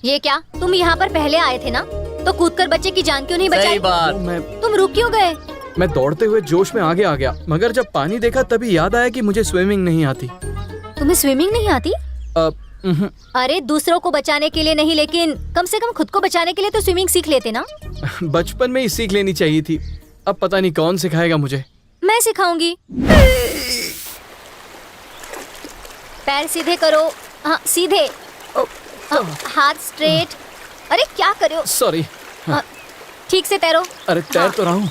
ये क्या, तुम यहाँ पर पहले आए थे ना, तो कूदकर बच्चे की जान क्यों नहीं बचाई? सही बात। तुम रुक क्यों गए? मैं दौड़ते हुए जोश में आगे आ गया, मगर जब पानी देखा तभी याद आया कि मुझे स्विमिंग नहीं आती। तुम्हें स्विमिंग नहीं आती? अरे दूसरों को बचाने के लिए नहीं, लेकिन कम से कम खुद को बचाने के लिए तो स्विमिंग सीख लेते ना। बचपन में ही सीख लेनी चाहिए थी। अब पता नहीं कौन सिखाएगा मुझे। मैं सिखाऊंगी। पैर सीधे करो। हाँ सीधे। हाथ स्ट्रेट। अरे क्या कर रहे हो? सॉरी। ठीक से तैरो। अरे तैर तो रहा हूँ।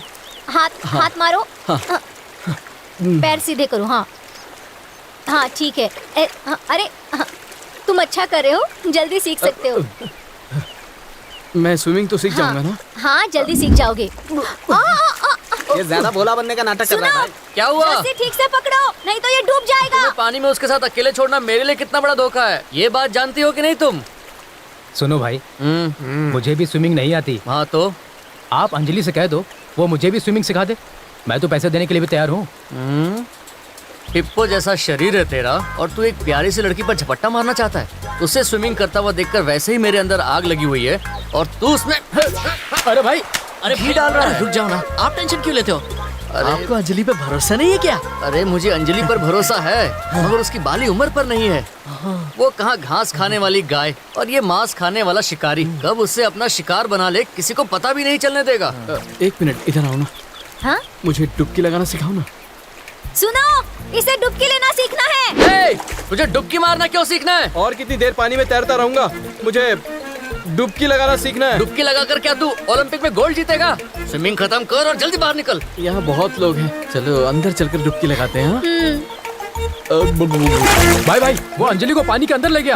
हाथ मारो। पैर सीधे करो। हाँ हाँ ठीक है। अरे तुम अच्छा कर रहे हो, जल्दी सीख सकते हो। मैं स्विमिंग तो सीख जाऊंगा ना? हाँ जल्दी सीख जाओगे। ये ज्यादा भोला बनने का नाटक कर रहा है। क्या हुआ? रस्सी ठीक से पकड़ो, नहीं तो ये डूब जाएगा। तुम्हें पानी में उसके साथ अकेले छोड़ना मेरे लिए कितना बड़ा धोखा है, ये बात जानती हो कि नहीं तुम? सुनो भाई, मुझे भी स्विमिंग नहीं आती। हाँ तो आप अंजलि से कह दो, वो मुझे भी स्विमिंग सिखा दे। मैं तो पैसे देने के लिए भी तैयार हूँ। हिप्पो जैसा शरीर है तेरा, और तू एक प्यारी सी लड़की पर झपट्टा मारना चाहता है। उसे स्विमिंग करता हुआ देखकर वैसे ही मेरे अंदर आग लगी हुई है, और तू उसमें अरे भाई, अरे घी डाल रहा है। रुक जाओ ना, आप टेंशन क्यों लेते हो? आपको अंजलि पे भरोसा नहीं है क्या? अरे मुझे अंजलि पर भरोसा है, मगर उसकी बाली उम्र पर नहीं है। वो कहाँ घास खाने वाली गाय और ये मांस खाने वाला शिकारी, कब उससे अपना शिकार बना ले किसी को पता भी नहीं चलने देगा। एक मिनट इधर आओ ना। हाँ? मुझे डुबकी लगाना सिखाओ ना। सुनो, इसे डुबकी लेना सीखना है। तुझे डुबकी मारना क्यों सीखना है? और कितनी देर पानी में तैरता रहूंगा? मुझे डुबकी लगाना सीखना है। डुबकी लगाकर क्या तू ओलंपिक में गोल्ड जीतेगा? स्विमिंग खत्म कर और जल्दी बाहर निकल। यहाँ बहुत लोग हैं, चलो अंदर चलकर डुबकी लगाते हैं। भाई भाई, वो अंजलि को पानी के अंदर ले गया।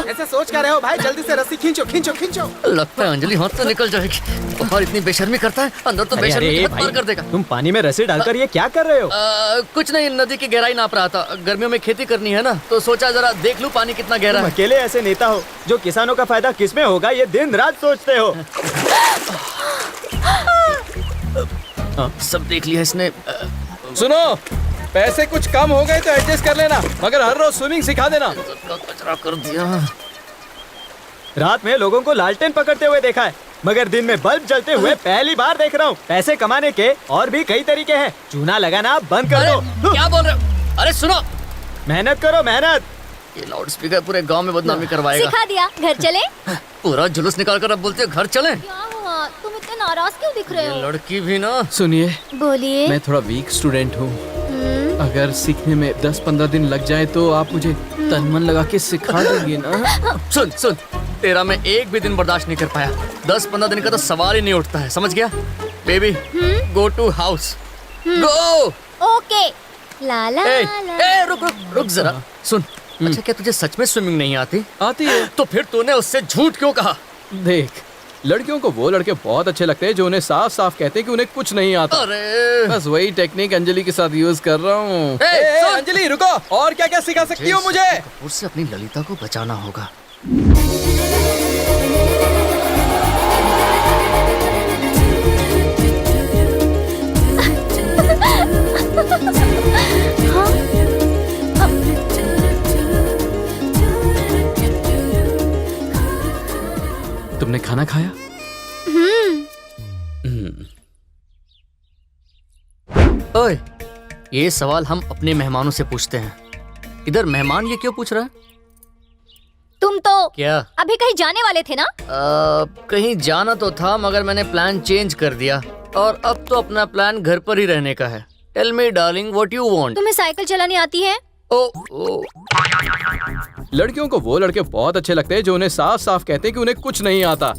ऐसे सोच क्या रहे हो भाई? जल्दी से रस्सी खींचो खींचो खींचो। लगता है अंजलि हाथ से निकल जाएगी। बाहर इतनी बेशर्मी करता है, अंदर तो बेशर्मी की हद पार कर देगा। तुम पानी में रस्सी डालकर ये क्या कर रहे हो? कुछ नहीं, नदी की गहराई नाप रहा था। गर्मियों में खेती करनी है ना, तो सोचा जरा देख लूं पानी कितना गहरा है। अकेले ऐसे नेता हो जो किसानों का फायदा किसमें होगा ये दिन रात सोचते हो। सब देख लिया इसने। सुनो, पैसे कुछ कम हो गए तो एडजस्ट कर लेना, मगर हर रोज स्विमिंग सिखा देना। कचरा कर दिया। रात में लोगों को लालटेन पकड़ते हुए देखा है, मगर दिन में बल्ब जलते हुए पहली बार देख रहा हूँ। पैसे कमाने के और भी कई तरीके हैं, चूना लगाना बंद कर दो। क्या बोल रहे हो? अरे सुनो, मेहनत करो मेहनत। ये लाउड स्पीकर पूरे गांव में बदनामी करवाएगा। सिखा दिया, घर चले। पूरा जुलूस निकाल कर अब बोलते हो घर चले। क्या हुआ, तुम इतने नाराज क्यों दिख रहे ये हो? लड़की भी ना। सुनिए, बोलिए। मैं थोड़ा वीक स्टूडेंट हूँ। अगर सीखने में 10-15 दिन लग जाए तो आप मुझे तन मन लगा के सिखा देंगे ना? सुन, तेरा मैं एक भी दिन बर्दाश्त नहीं कर पाया। 10-15 दिन का तो सवाल ही नहीं उठता है, समझ गया? Baby, go to house, go. Okay. ला ला ला। रुक जरा। सुन, अच्छा क्या तुझे सच में स्विमिंग नहीं आती? आती है। तो फिर तूने उससे झूठ क्यों कहा? देख, लड़कियों को वो लड़के बहुत अच्छे लगते हैं जो उन्हें साफ साफ कहते हैं कि उन्हें कुछ नहीं आता। अरे बस वही टेक्निक अंजलि के साथ यूज कर रहा हूँ। सुन। अंजलि रुको, और क्या क्या सिखा सकती हो मुझे? कपूर से अपनी ललिता को बचाना होगा। तुमने खाना खाया? ओए, ये सवाल हम अपने मेहमानों से पूछते हैं। इधर मेहमान ये क्यों पूछ रहा है? तुम तो क्या अभी कहीं जाने वाले थे ना? कहीं जाना तो था, मगर मैंने प्लान चेंज कर दिया और अब तो अपना प्लान घर पर ही रहने का है। Tell me darling, what you want? तुम्हें साइकिल चलानी आती है? ओ, लड़कियों को वो लड़के बहुत अच्छे लगते हैं जो उन्हें साफ साफ कहते हैं कि उन्हें कुछ नहीं आता।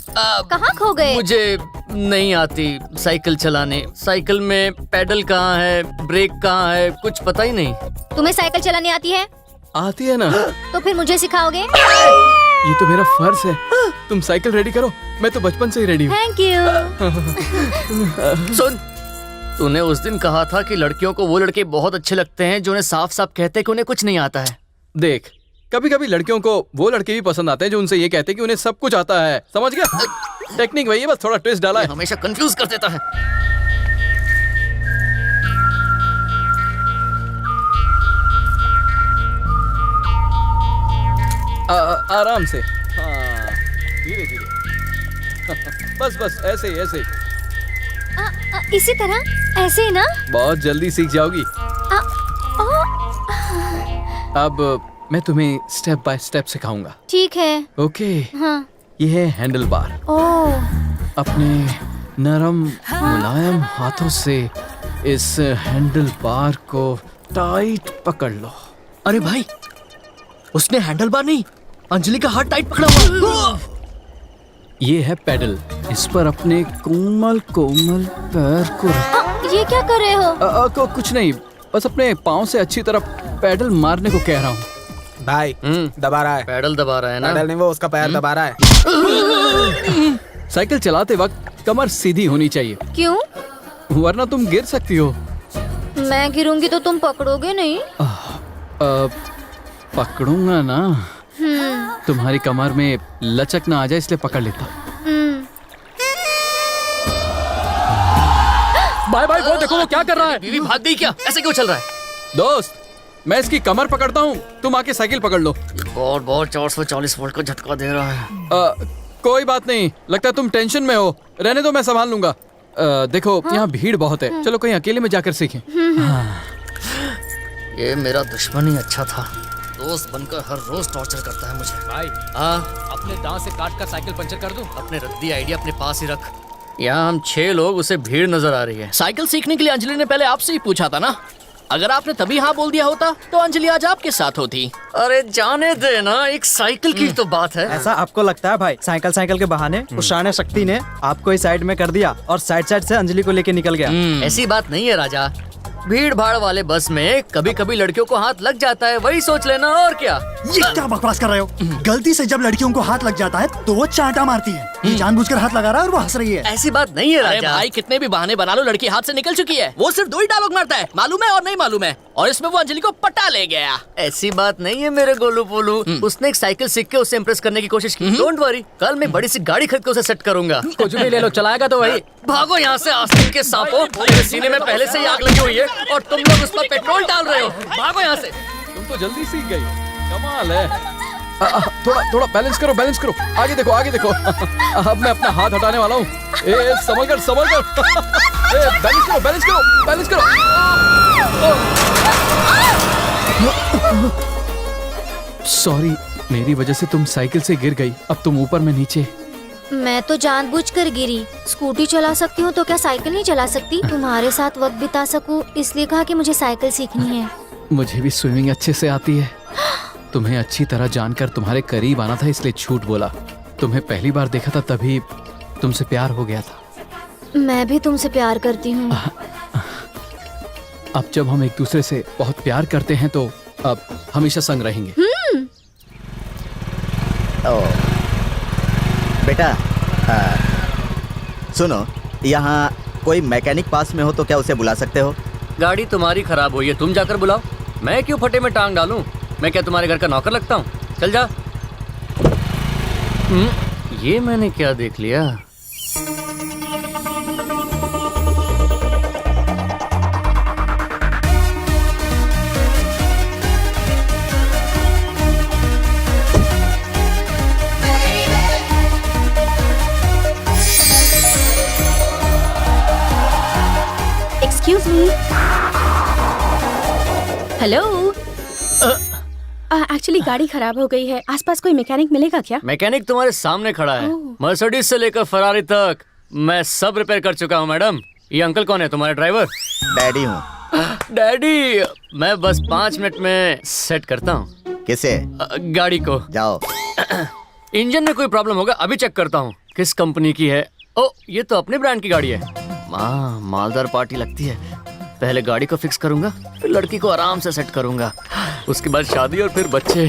कहाँ खो गए? मुझे नहीं आती साइकिल चलाने। साइकिल में पैडल कहाँ है, ब्रेक कहाँ है, कुछ पता ही नहीं। तुम्हें साइकिल चलानी आती है? आती है ना? तो फिर मुझे सिखाओगे? ये तो मेरा फर्ज है। तुम साइकिल रेडी करो, मैं तो बचपन से ही रेडी हूँ। Thank you. सुन, तूने उस दिन कहा था कि लड़कियों को वो लड़के बहुत अच्छे लगते हैं जो उन्हें साफ साफ कहते हैं कि उन्हें कुछ नहीं आता है। देख, कभी कभी लड़कियों को वो लड़के भी पसंद आते हैं जो उनसे ये कहते हैं कि उन्हें सब कुछ आता है। समझ गया? टेक्निक वही है, बस थोड़ा ट्विस्ट डाला है। हमेशा कंफ्यूज कर देता है। आराम से। हाँ। धीरे धीरे। बस बस ऐसे ही ऐसे ही। इसी तरह ऐसे ही ना? बहुत जल्दी सीख जाओगी। अब मैं तुम्हें स्टेप बाय स्टेप सिखाऊंगा। ठीक है। ओके। हाँ। ये है हैंडल बार। ओह, अपने नरम मुलायम हाथों से इस हैंडल बार को टाइट पकड़ लो। अरे भाई, उसने हैंडल बार नहीं, अंजलि का हाथ टाइट पकड़ा हुआ। ये है पेडल। इस पर अपने कोमल कोमल पैर को ये क्या कर रहे हो? कुछ नहीं, बस अपने पाँव से अच्छी तरह पेडल मारने को कह रहा हूँ। भाई दबा रहा है। पैडल दबा रहा है ना? पैडल नहीं, वो उसका पैर दबा रहा है। साइकिल चलाते वक्त कमर सीधी होनी चाहिए, क्यों? वरना तुम गिर सकती हो। मैं गिरूंगी तो तुम पकड़ोगे नहीं? पकड़ूंगा ना। तुम्हारी कमर में लचक ना आ जाए इसलिए पकड़ लेता। भाई भाई, वो देखो वो क्या कर रहा है। बीवी भाग गई क्या? ऐसे क्यों चल रहा है? दोस्त, मैं इसकी कमर पकड़ता हूँ, तुम आके साइकिल पकड़ लो। बहुत बहुत 440 वोल्ट का झटका दे रहा है। कोई बात नहीं, लगता है तुम टेंशन में हो। रहने दो, मैं संभाल लूंगा। देखो यहाँ भीड़ बहुत है, चलो कहीं अकेले में जाकर सीखें। ये मेरा दुश्मन ही अच्छा था, दोस्त बनकर हर रोज टॉर्चर करता है मुझे। भाई, हाँ, अपने दांत से काट कर साइकिल पंचर कर दूं? अपने रद्दी आइडिया अपने पास ही रख। यहाँ हम 6 लोग, उसे भीड़ नजर आ रही है। साइकिल सीखने के लिए अंजलि ने पहले आपसे ही पूछा था ना? अगर आपने तभी हाँ बोल दिया होता तो अंजलि आज आपके साथ होती। अरे जाने दे ना, एक साइकिल की तो बात है। ऐसा आपको लगता है भाई? साइकिल के बहाने उस शाने शक्ति ने आपको इस साइड में कर दिया और साइड से अंजलि को लेके निकल गया। ऐसी बात नहीं है राजा, भीड़ भाड़ वाले बस में कभी कभी लड़कियों को हाथ लग जाता है, वही सोच लेना। और क्या? ये क्या बकवास कर रहे हो? गलती से जब लड़कियों को हाथ लग जाता है तो वो चांटा मारती है। ये जानबूझकर हाथ लगा रहा है और वो हंस रही है। ऐसी बात नहीं है अरे राजा। भाई, कितने भी बहाने बना लो, लड़की हाथ से निकल चुकी है। वो सिर्फ 2 ही डायलॉग मारता है, मालूम है और नहीं मालूम है, और इसमें वो अंजलि को पटा ले गया। ऐसी बात नहीं है मेरे गोलू पोलू। उसने एक साइकिल सीख के उसे इम्प्रेस करने की कोशिश की। डोंट वरी, कल मैं बड़ी सी गाड़ी खरीद के उसे सेट करूंगा। कुछ भी ले लो, चलाएगा तो वही। भागो यहाँ से आस्तीन के सांपों, मेरे सीने में पहले से ही आग लगी हुई है और तुम लोग उस पर पेट्रोल डाल रहे हो। भागो यहाँ से। तुम तो जल्दी सीख गई, कमाल है। थोड़ा बैलेंस करो, बैलेंस करो। आगे देखो, आगे देखो। अब मैं अपना हाथ हटाने वाला हूँ। संभल कर, संभल कर। बैलेंस करो, बैलेंस करो, बैलेंस करो। सॉरी, मेरी वजह से तुम साइकिल से गिर गई। अब तुम ऊपर में नीचे। मैं तो जानबूझकर गिरी। स्कूटी चला सकती हूँ तो क्या साइकिल नहीं चला सकती? तुम्हारे साथ वक्त बिता सकूं इसलिए कहा कि मुझे साइकिल सीखनी है। मुझे भी स्विमिंग अच्छे से आती है। तुम्हें अच्छी तरह जानकर तुम्हारे करीब आना था इसलिए झूठ बोला। तुम्हें पहली बार देखा था तभी तुमसे प्यार हो गया था। मैं भी तुमसे प्यार करती हूँ। अब जब हम एक दूसरे से बहुत प्यार करते हैं तो अब हमेशा संग रहेंगे। बेटा, सुनो, यहाँ कोई मैकेनिक पास में हो तो क्या उसे बुला सकते हो? गाड़ी तुम्हारी खराब हुई है, तुम जाकर बुलाओ। मैं क्यों फटे में टांग डालूं? मैं क्या तुम्हारे घर का नौकर लगता हूँ? चल जा। ये मैंने क्या देख लिया? Excuse me. हेलो। एक्चुअली गाड़ी खराब हो गई है, आसपास कोई मैकेनिक मिलेगा क्या? मैकेनिक तुम्हारे सामने खड़ा है। मर्सिडीज से लेकर फरारी तक मैं सब रिपेयर कर चुका हूँ। मैडम, ये अंकल कौन है? तुम्हारे ड्राइवर? डैडी हूँ। डैडी, मैं बस 5 मिनट में सेट करता हूँ। किसे? गाड़ी को। जाओ। इंजन में कोई प्रॉब्लम होगा, अभी चेक करता हूँ। किस कंपनी की है? ओ, ये तो अपने ब्रांड की गाड़ी है। मालदार पार्टी लगती है। पहले गाड़ी को फिक्स करूंगा, फिर लड़की को आराम से सेट करूंगा, उसके बाद शादी और फिर बच्चे।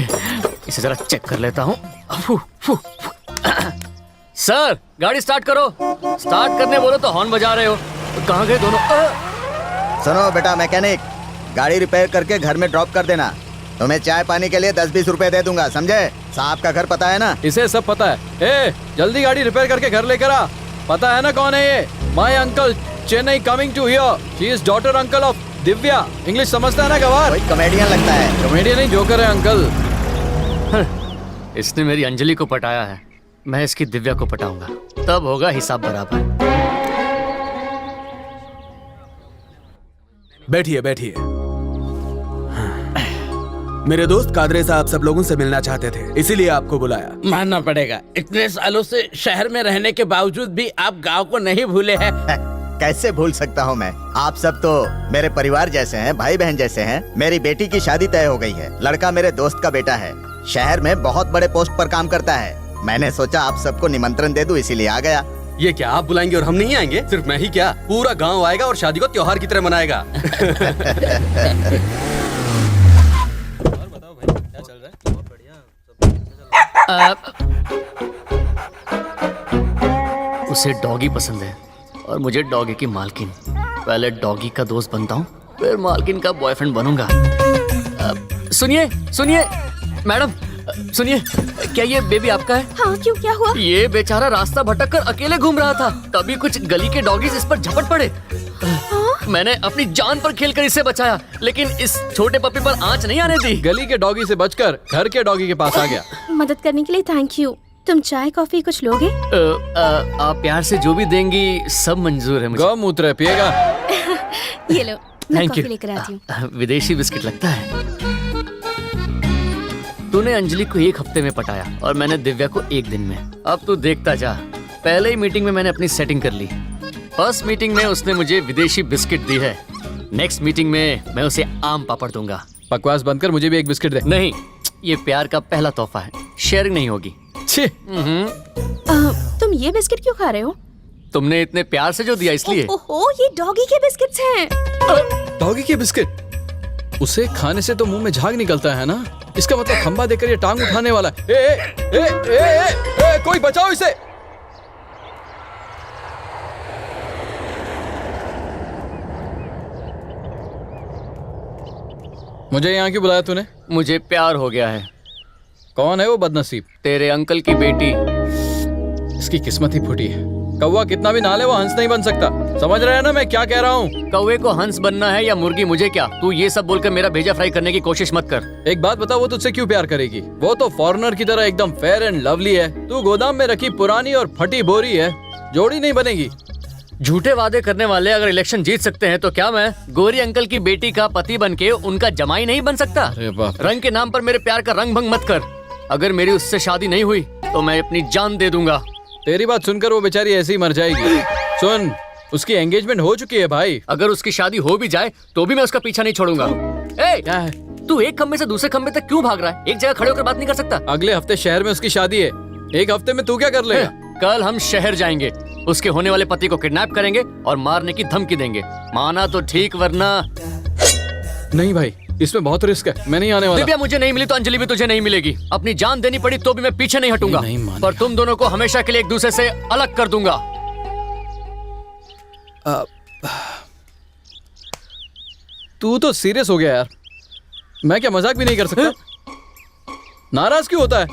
इसे जरा चेक कर लेता हूँ। सर, गाड़ी स्टार्ट करो। स्टार्ट करने बोलो तो हॉर्न बजा रहे हो। कहाँ गए दोनों? सुनो बेटा मैकेनिक, गाड़ी रिपेयर करके घर में ड्रॉप कर देना। तुम्हें चाय पानी के लिए 10-20 रुपए दे दूंगा, समझे? साहब का घर पता है ना? इसे सब पता है। जल्दी गाड़ी रिपेयर करके घर लेकर आ। पता है ना कौन है ये? My uncle, Chennai coming to here. She is daughter uncle of Divya. English समझता है ना गवार? कोई कॉमेडियन लगता है। कॉमेडियन नहीं, जोकर है अंकल। इसने मेरी अंजलि को पटाया है। मैं इसकी दिव्या को पटाऊंगा, तब होगा हिसाब बराबर। बैठिए बैठिए। मेरे दोस्त कादरे साहब सब लोगों से मिलना चाहते थे, इसीलिए आपको बुलाया। मानना पड़ेगा, इतने सालों से शहर में रहने के बावजूद भी आप गांव को नहीं भूले हैं। कैसे भूल सकता हूँ मैं? आप सब तो मेरे परिवार जैसे हैं, भाई बहन जैसे हैं। मेरी बेटी की शादी तय हो गई है। लड़का मेरे दोस्त का बेटा है, शहर में बहुत बड़े पोस्ट पर काम करता है। मैंने सोचा आप सबको निमंत्रण दे दूं, इसीलिए आ गया। ये क्या आप बुलाएंगे और हम नहीं आएंगे? सिर्फ मैं ही क्या, पूरा गांव आएगा और शादी को त्योहार की तरह मनाएगा। उसे डॉगी पसंद है और मुझे डॉगी की मालकिन। पहले डॉगी का दोस्त बनता हूँ, फिर मालकिन का बॉयफ्रेंड बनूंगा। सुनिए सुनिए मैडम, सुनिए, क्या ये बेबी आपका है? हाँ, क्यों, क्या हुआ? ये बेचारा रास्ता भटक कर अकेले घूम रहा था, तभी कुछ गली के डॉगीज इस पर झपट पड़े। मैंने अपनी जान पर खेलकर इसे बचाया, लेकिन इस छोटे पपी पर आंच नहीं आने दी। गली के डॉगी से बचकर घर के डॉगी के पास आ गया। मदद करने के लिए थैंक यू। तुम चाय कॉफी कुछ लोगे? आप प्यार से जो भी देंगी सब मंजूर है मुझे। गौमूत्र पिएगा? ये लो, मैं थैंक कॉफी यू। लेकर आती हूँ। विदेशी बिस्किट लगता है। तूने अंजलि को 1 हफ्ते में पटाया और मैंने दिव्या को 1 दिन में। अब तू देखता जा, पहले ही मीटिंग में मैंने अपनी सेटिंग कर ली। फर्स्ट मीटिंग में उसने मुझे विदेशी बिस्किट दी है, नेक्स्ट मीटिंग में मैं उसे आम पापड़ दूंगा। बकवास बंद कर, मुझे भी एक बिस्किट दे। नहीं, ये प्यार का पहला तोहफा है, शेयरिंग नहीं होगी। छी। तुम ये बिस्किट क्यों खा रहे हो? तुमने इतने प्यार से जो दिया इसलिए। ओहो, ये डॉगी के बिस्किट्स हैं। डॉगी के बिस्किट? उसे खाने से तो मुंह में झाग निकलता है ना, इसका मतलब खंबा देकर ये टांग उठाने वाला है। ए, ए, ए, ए, ए, कोई बचाओ इसे। मुझे यहाँ क्यों बुलाया तूने? मुझे प्यार हो गया है। कौन है वो बदनसीब? तेरे अंकल की बेटी। इसकी किस्मत ही फूटी है। कौवा कितना भी नाले वो हंस नहीं बन सकता। समझ रहे हैं ना मैं क्या कह रहा हूँ? कौवे को हंस बनना है या मुर्गी, मुझे क्या। तू ये सब बोलकर मेरा भेजा फ्राई करने की कोशिश मत कर। एक बात बता, वो तुझसे क्यों प्यार करेगी? वो तो फॉरेनर की तरह एकदम फेयर एंड लवली है। तू गोदाम में रखी पुरानी और फटी बोरी है, जोड़ी नहीं बनेगी। झूठे वादे करने वाले अगर इलेक्शन जीत सकते हैं तो क्या मैं गोरी अंकल की बेटी का पति बनके उनका जमाई नहीं बन सकता? अरे बाप। रंग के नाम पर मेरे प्यार का रंग भंग मत कर। अगर मेरी उससे शादी नहीं हुई तो मैं अपनी जान दे दूंगा। तेरी बात सुनकर वो बेचारी ऐसे ही मर जाएगी। सुन, उसकी एंगेजमेंट हो चुकी है भाई। अगर उसकी शादी हो भी जाए तो भी मैं उसका पीछा नहीं छोड़ूंगा। क्या है? तू एक खंबे से दूसरे खंबे तक क्यों भाग रहा है? एक जगह खड़े होकर बात नहीं कर सकता? अगले हफ्ते शहर में उसकी शादी है, 1 हफ्ते में तू क्या कर लेगा? कल हम शहर जाएंगे, उसके होने वाले पति को किडनैप करेंगे और मारने की धमकी देंगे। माना तो ठीक, वरना नहीं भाई, इसमें बहुत रिस्क है, मैं नहीं आने वाला। दिव्या मुझे नहीं मिली तो अंजलि भी तुझे नहीं मिलेगी। अपनी जान देनी पड़ी तो भी मैं पीछे नहीं हटूंगा। पर तुम दोनों को हमेशा के लिए एक दूसरे से अलग कर दूंगा। तू तो सीरियस हो गया यार, मैं क्या मजाक भी नहीं कर सकता? नाराज क्यों होता है?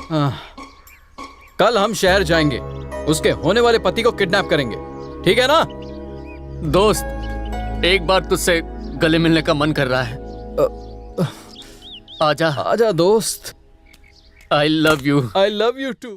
कल हम शहर जाएंगे, उसके होने वाले पति को किडनैप करेंगे, ठीक है ना? दोस्त, एक बार तुझसे गले मिलने का मन कर रहा है। आजा आजा दोस्त। I love you. I love you to.